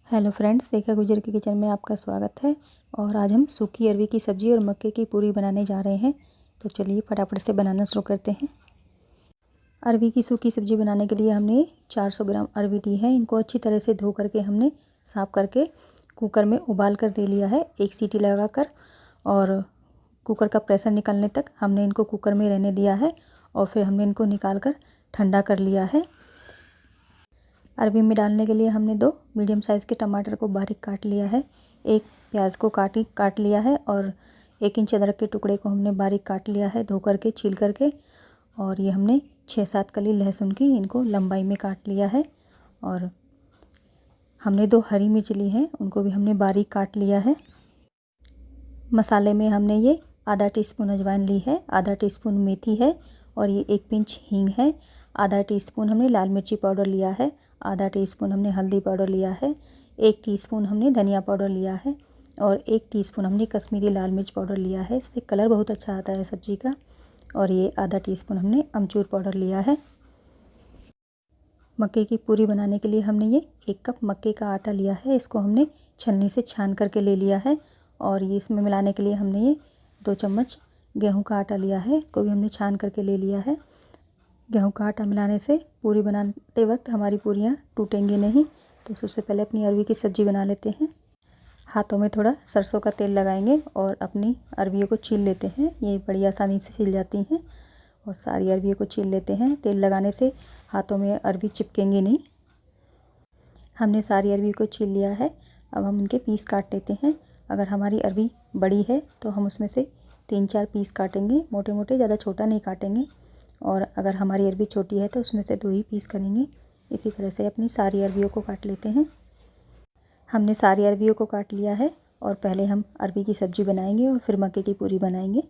Hello friends, रेखा गुजर के kitchen में आपका स्वागत है। और आज हम सूखी अरवी की सब्ज़ी और मक्के की पूरी बनाने जा रहे हैं। तो चलिए फटाफट से बनाना शुरू करते हैं। अरवी की सूखी सब्ज़ी बनाने के लिए हमने 400 ग्राम अरवी ली है। इनको अच्छी तरह से धो करके हमने साफ़ करके कुकर में उबाल कर ले लिया है, एक सीटी लगाकर। और कुकर का प्रेशर निकलने तक हमने इनको कुकर में रहने दिया है और फिर हमने इनको निकाल कर ठंडा कर लिया है। अरवी में डालने के लिए हमने 2 मीडियम साइज़ के टमाटर को बारीक काट लिया है, एक प्याज को काट लिया है और 1 इंच अदरक के टुकड़े को हमने बारीक काट लिया है, धो करके छील करके। और ये हमने 6-7 कली लहसुन की, इनको लंबाई में काट लिया है। और हमने 2 हरी मिर्च ली हैं, उनको भी हमने बारीक काट लिया है। मसाले में हमने ये आधा टीस्पून अजवाइन ली है, आधा टीस्पून मेथी है और ये 1 पिंच हींग है। आधा टीस्पून हमने लाल मिर्ची पाउडर लिया है, आधा टीस्पून हमने हल्दी पाउडर लिया है, 1 टीस्पून हमने धनिया पाउडर लिया है और 1 टीस्पून हमने कश्मीरी लाल मिर्च पाउडर लिया है। इससे कलर बहुत अच्छा आता है सब्ज़ी का। और ये आधा टीस्पून हमने अमचूर पाउडर लिया है। मक्के की पूरी बनाने के लिए हमने ये 1 कप मक्के का आटा लिया है, इसको हमने छलनी से छान करके ले लिया है। और ये इसमें मिलाने के लिए हमने ये 2 चम्मच गेहूं का आटा लिया है, इसको भी हमने छान करके ले लिया है। गेहूं का आटा मिलाने से पूरी बनाते वक्त हमारी पूरियाँ टूटेंगी नहीं। तो सबसे पहले अपनी अरवी की सब्ज़ी बना लेते हैं। हाथों में थोड़ा सरसों का तेल लगाएंगे और अपनी अरवियों को छील लेते हैं। ये बड़ी आसानी से छिल जाती हैं। और सारी अरवियों को छील लेते हैं। तेल लगाने से हाथों में अरवी चिपकेंगी नहीं। हमने सारी अरवी को छील लिया है। अब हम इनके पीस काट लेते हैं। अगर हमारी अरवी बड़ी है तो हम उसमें से 3-4 पीस काटेंगे, मोटे मोटे, ज़्यादा छोटा नहीं काटेंगे। और अगर हमारी अरवी छोटी है तो उसमें से 2 ही पीस करेंगे। इसी तरह से अपनी सारी अरवियों को काट लेते हैं। हमने सारी अरवियों को काट लिया है और पहले हम अरवी की सब्ज़ी बनाएंगे और फिर मक्के की पूरी बनाएंगे।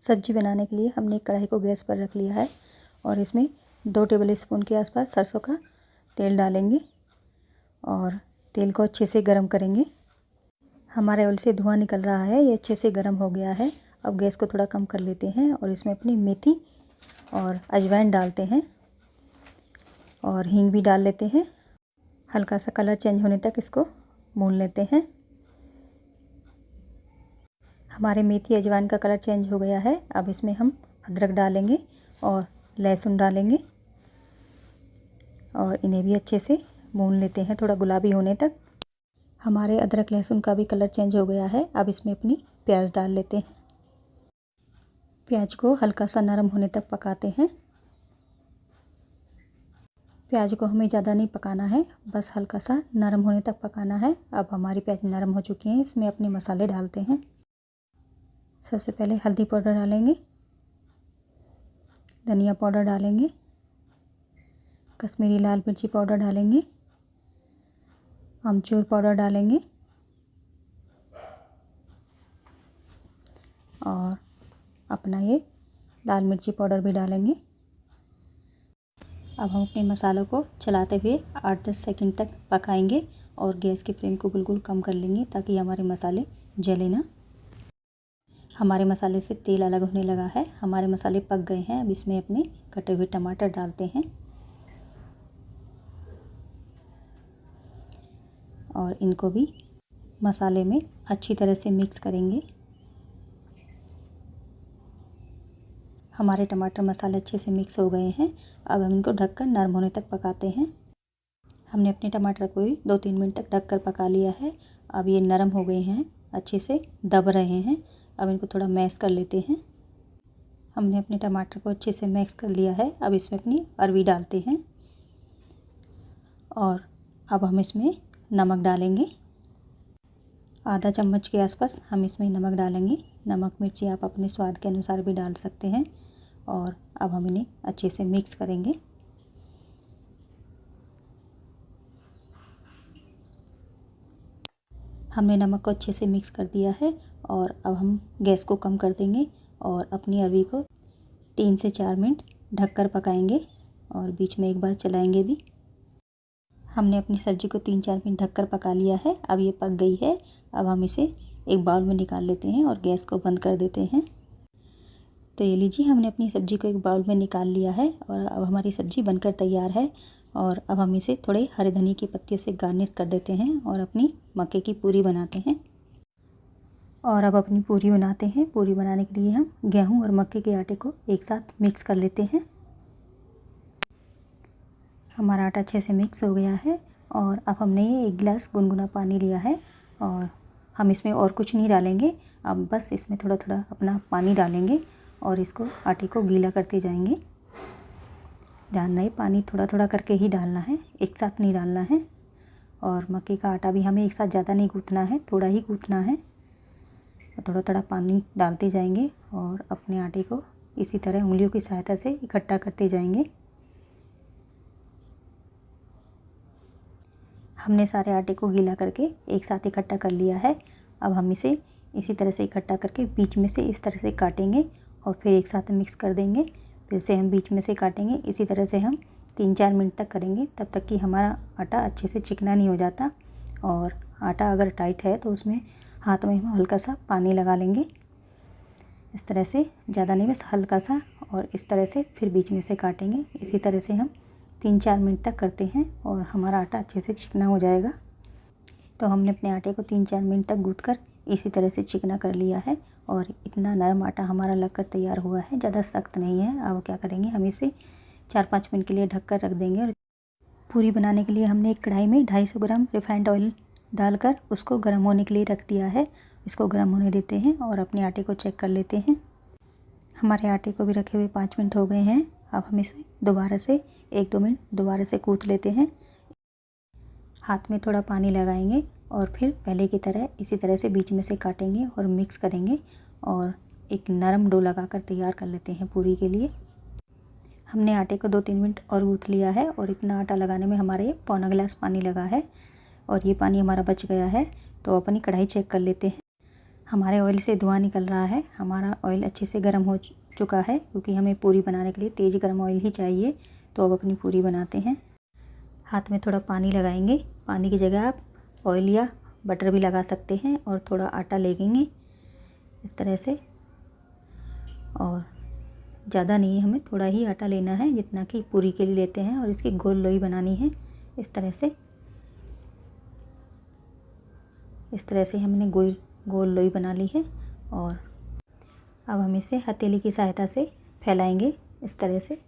सब्ज़ी बनाने के लिए हमने एक कढ़ाई को गैस पर रख लिया है और इसमें 2 टेबल स्पून के आसपास सरसों का तेल डालेंगे और तेल को अच्छे से गर्म करेंगे। हमारे ऑयल से धुआं निकल रहा है, ये अच्छे से गर्म हो गया है। अब गैस को थोड़ा कम कर लेते हैं और इसमें अपनी मेथी और अजवाइन डालते हैं और हींग भी डाल लेते हैं। हल्का सा कलर चेंज होने तक इसको भून लेते हैं। हमारे मेथी अजवाइन का कलर चेंज हो गया है। अब इसमें हम अदरक डालेंगे और लहसुन डालेंगे और इन्हें भी अच्छे से भून लेते हैं थोड़ा गुलाबी होने तक। हमारे अदरक लहसुन का भी कलर चेंज हो गया है। अब इसमें अपनी प्याज डाल लेते हैं। प्याज को हल्का सा नरम होने तक पकाते हैं। प्याज को हमें ज़्यादा नहीं पकाना है, बस हल्का सा नरम होने तक पकाना है। अब हमारी प्याज नरम हो चुकी हैं। इसमें अपने मसाले डालते हैं। सबसे पहले हल्दी पाउडर डालेंगे, धनिया पाउडर डालेंगे, कश्मीरी लाल मिर्ची पाउडर डालेंगे, अमचूर पाउडर डालेंगे और अपना ये लाल मिर्ची पाउडर भी डालेंगे। अब हम अपने मसालों को चलाते हुए 8-10 सेकंड तक पकाएंगे और गैस की फ्लेम को बिल्कुल कम कर लेंगे ताकि हमारे मसाले जले ना। हमारे मसाले से तेल अलग होने लगा है, हमारे मसाले पक गए हैं। अब इसमें अपने कटे हुए टमाटर डालते हैं और इनको भी मसाले में अच्छी तरह से मिक्स करेंगे। हमारे टमाटर मसाले अच्छे से मिक्स हो गए हैं। अब हम इनको ढककर नरम होने तक पकाते हैं। हमने अपने टमाटर को भी 2-3 मिनट तक ढककर पका लिया है। अब ये नरम हो गए हैं, अच्छे से दब रहे हैं। अब इनको थोड़ा मैश कर लेते हैं। हमने अपने टमाटर को अच्छे से मैश कर लिया है। अब इसमें अपनी अरवी डालते हैं और अब हम इसमें नमक डालेंगे। आधा चम्मच के आसपास हम इसमें नमक डालेंगे। नमक मिर्ची आप अपने स्वाद के अनुसार भी डाल सकते हैं। और अब हम इन्हें अच्छे से मिक्स करेंगे। हमने नमक को अच्छे से मिक्स कर दिया है और अब हम गैस को कम कर देंगे और अपनी अरवी को 3 से 4 मिनट ढककर पकाएंगे और बीच में एक बार चलाएंगे भी। हमने अपनी सब्ज़ी को 3-4 मिनट ढककर पका लिया है। अब ये पक गई है। अब हम इसे एक बाउल में निकाल लेते हैं और गैस को बंद कर देते हैं। तो ये लीजिए, हमने अपनी सब्ज़ी को एक बाउल में निकाल लिया है और अब हमारी सब्ज़ी बनकर तैयार है। और अब हम इसे थोड़े हरे धनिया की पत्तियों से गार्निश कर देते हैं और अपनी मक्के की पूरी बनाते हैं। और अब अपनी पूरी बनाते हैं। पूरी बनाने के लिए हम गेहूं और मक्के के आटे को एक साथ मिक्स कर लेते हैं। हमारा आटा अच्छे से मिक्स हो गया है और अब हमने ये 1 गिलास गुनगुना पानी लिया है और हम इसमें और कुछ नहीं डालेंगे। अब बस इसमें थोड़ा थोड़ा अपना पानी डालेंगे और इसको आटे को गीला करते जाएंगे। ध्यान रहे पानी थोड़ा थोड़ा करके ही डालना है, एक साथ नहीं डालना है। और मक्के का आटा भी हमें एक साथ ज़्यादा नहीं गूँथना है, थोड़ा ही गूँथना है। थोड़ा थोड़ा पानी डालते जाएंगे और अपने आटे को इसी तरह उंगलियों की सहायता से इकट्ठा करते जाएंगे। हमने सारे आटे को गीला करके एक साथ इकट्ठा कर लिया है। अब हम इसे इसी तरह से इकट्ठा करके बीच में से इस तरह से काटेंगे और फिर एक साथ मिक्स कर देंगे। फिर से हम बीच में से काटेंगे। इसी तरह से हम 3-4 मिनट तक करेंगे, तब तक कि हमारा आटा अच्छे से चिकना नहीं हो जाता। और आटा अगर टाइट है तो उसमें हाथ में हम हल्का सा पानी लगा लेंगे, इस तरह से, ज़्यादा नहीं, बस हल्का सा। और इस तरह से फिर बीच में से काटेंगे। इसी तरह से हम 3-4 मिनट तक करते हैं और हमारा आटा अच्छे से चिकना हो जाएगा। तो हमने अपने आटे को 3-4 मिनट तक गूँथकर इसी तरह से चिकना कर लिया है और इतना नरम आटा हमारा लगकर तैयार हुआ है, ज़्यादा सख्त नहीं है। अब क्या करेंगे, हम इसे 4-5 मिनट के लिए ढककर रख देंगे। और पूरी बनाने के लिए हमने एक कढ़ाई में 250 ग्राम रिफाइंड ऑयल डालकर उसको गर्म होने के लिए रख दिया है। इसको गर्म होने देते हैं और अपने आटे को चेक कर लेते हैं। हमारे आटे को भी रखे हुए 5 मिनट हो गए हैं। अब हम इसे दोबारा से 1-2 मिनट दोबारा से गूँथ लेते हैं। हाथ में थोड़ा पानी लगाएंगे और फिर पहले की तरह इसी तरह से बीच में से काटेंगे और मिक्स करेंगे और एक नरम डो लगाकर तैयार कर लेते हैं पूरी के लिए। हमने आटे को 2-3 मिनट और गूँथ लिया है और इतना आटा लगाने में हमारे पौना गिलास पानी लगा है और ये पानी हमारा बच गया है। तो अपनी कढ़ाई चेक कर लेते हैं। हमारे ऑयल से धुआं निकल रहा है। हमारा ऑयल अच्छे से गर्म हो चुका है, क्योंकि हमें पूरी बनाने के लिए तेज़ गर्म ऑयल ही चाहिए। तो अब अपनी पूरी बनाते हैं। हाथ में थोड़ा पानी लगाएंगे। पानी की जगह आप ऑयल या बटर भी लगा सकते हैं और थोड़ा आटा लेंगे इस तरह से। और ज़्यादा नहीं, हमें थोड़ा ही आटा लेना है, जितना कि पूरी के लिए लेते हैं। और इसकी गोल लोई बनानी है इस तरह से। इस तरह से हमने गोल लोई बना ली है और अब हम इसे हथेली की सहायता से फैलाएंगे इस तरह से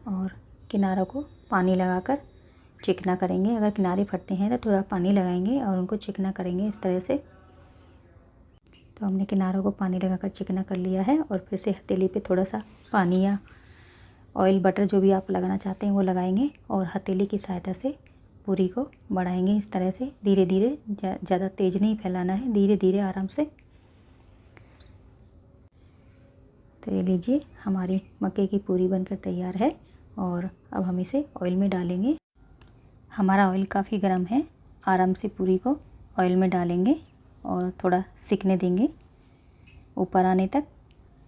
और किनारों को पानी लगाकर चिकना करेंगे। अगर किनारे फटते हैं तो थोड़ा पानी लगाएंगे और उनको चिकना करेंगे इस तरह से। तो हमने किनारों को पानी लगाकर चिकना कर लिया है और फिर से हथेली पे थोड़ा सा पानी या ऑयल बटर जो भी आप लगाना चाहते हैं वो लगाएंगे और हथेली की सहायता से पूरी को बढ़ाएंगे इस तरह से। धीरे धीरे, ज़्यादा तेज़ नहीं फैलाना है, धीरे धीरे आराम से। तो ये लीजिए, हमारी मक्के की पूरी बनकर तैयार है और अब हम इसे ऑयल में डालेंगे। हमारा ऑयल काफ़ी गर्म है। आराम से पूरी को ऑयल में डालेंगे और थोड़ा सिकने देंगे ऊपर आने तक।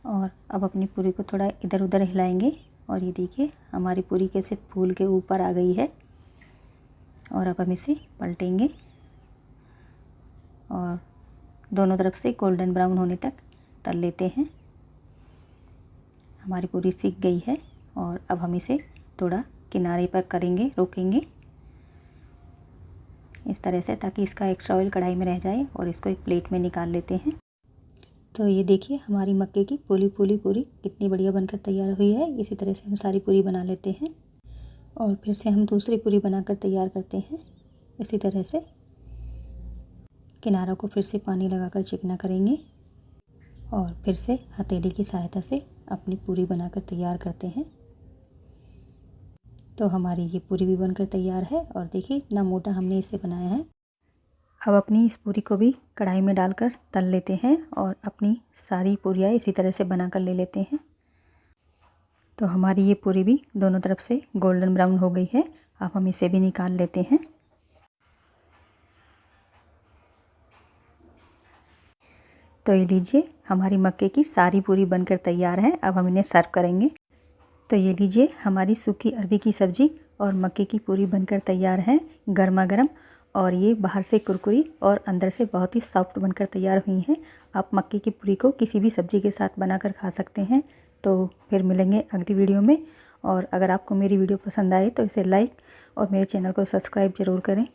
और अब अपनी पूरी को थोड़ा इधर उधर हिलाएंगे और ये देखिए हमारी पूरी कैसे फूल के ऊपर आ गई है। और अब हम इसे पलटेंगे और दोनों तरफ से गोल्डन ब्राउन होने तक तल लेते हैं। हमारी पूरी सिक गई है और अब हम इसे थोड़ा किनारे पर करेंगे, रोकेंगे इस तरह से, ताकि इसका एक्स्ट्रा ऑयल कढ़ाई में रह जाए। और इसको एक प्लेट में निकाल लेते हैं। तो ये देखिए हमारी मक्के की पूरी कितनी बढ़िया बनकर तैयार हुई है। इसी तरह से हम सारी पूरी बना लेते हैं और फिर से हम दूसरी पूरी बनाकर तैयार करते हैं। इसी तरह से किनारों को फिर से पानी लगाकर चिकना करेंगे और फिर से हथेली की सहायता से अपनी पूरी बनाकर तैयार करते हैं। तो हमारी ये पूरी भी बनकर तैयार है और देखिए इतना मोटा हमने इसे बनाया है। अब अपनी इस पूरी को भी कढ़ाई में डालकर तल लेते हैं और अपनी सारी पूरियाँ इसी तरह से बनाकर ले लेते हैं। तो हमारी ये पूरी भी दोनों तरफ से गोल्डन ब्राउन हो गई है। अब हम इसे भी निकाल लेते हैं। तो ये लीजिए हमारी मक्के की सारी पूरी बनकर तैयार है। अब हम इन्हें सर्व करेंगे। तो ये लीजिए हमारी सूखी अरबी की सब्ज़ी और मक्के की पूरी बनकर तैयार है, गर्मा गर्म। और ये बाहर से कुरकुरी और अंदर से बहुत ही सॉफ्ट बनकर तैयार हुई हैं। आप मक्के की पूरी को किसी भी सब्ज़ी के साथ बनाकर खा सकते हैं। तो फिर मिलेंगे अगली वीडियो में और अगर आपको मेरी वीडियो पसंद आए तो इसे लाइक और मेरे चैनल को सब्सक्राइब ज़रूर करें।